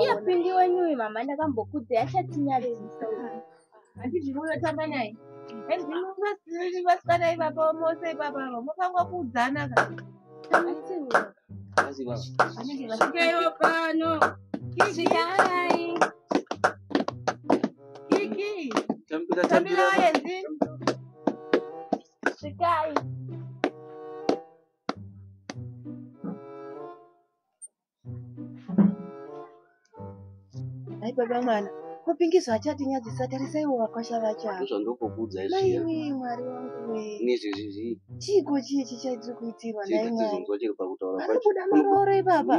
Iya Pingi wenyu mama ndakambokudze achatinyadzisa. Handiti munotamba naye. Endinozi vasikana ivapa mose ipapa mukanga kuudzana ka. Basi baba. Anenge vasikeyo pano. Kiki. Kiki. Tambira yenzi. Sikai. Hai baba mwana. Kupingizwa achatinyadzisa tarisaiwo wakwashava chako. Zvandokokudza izvi. Maiwe mwari wangu we. Nezvezvi. Chiko chichi chaitiri kuitirwa naye mwari. Chizonzwa chiri pakutaura kwacho. Arikuda maroro ipapa.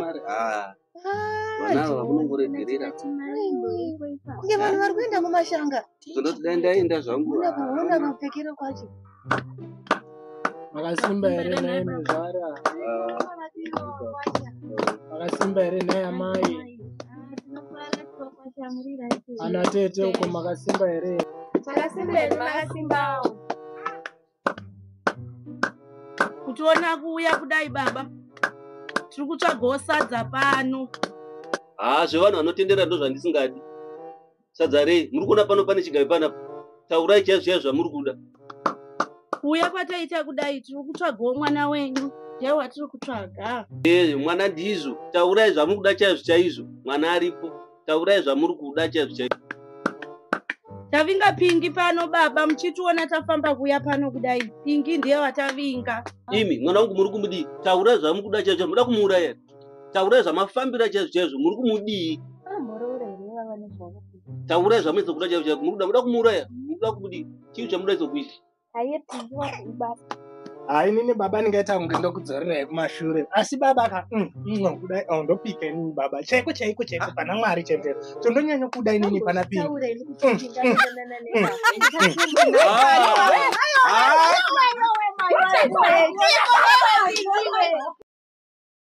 Vana vanongoregerera. Kunge vanhu vari kuenda kumashanga. Ndinoti ndaenda zvangu. Unoda mapfekero kwacho. Makasimba here naye mezvara. Makasimba here naye amai. Ana tete uko makasimba here. Makasimbawo. Kutiona kuuya kudai baba. Tiri kutsvagawo sadza pano. Zvevanhu vanotendera ndo zvandisingadi. Sadza rei, muri kuona pano pane chigavi panapa. Taurai chaizvo zvamuri kuda. Kuuya kwataita kudai tiri kutsvagawo mwana wenyu. Ndiye watiri kutsvaga. Mwana ndizvo. Taurai zvamuri kuda chaizvo chaizvo. Mwana aripo. Taurai zvamuri kuda chaizvo chaizvo. Tavinga Pingi pano baba muchitiona tafamba kuya pano kudai. Pingi ndiye watavinga. Imi mwana wangu muri kumudii. Taurai zvamuri kuda chaizvo. Muda kumuuraya. Taurai zvamafambira chaizvo chaizvo. Muri kumudii. Taurai zvamuri kuda chaizvo chaizvo. Muda kumuuraya. Muda kumudii. Chii chamuda kuita? Haye Pingi wakubata. Hai nini baba ndingaita kunge ndokudzorera kumashure. Asi baba ka kudai ndopika nini baba. Chaiko pana Mwari chembera. Tondonyanya kudai nini pana Pingi.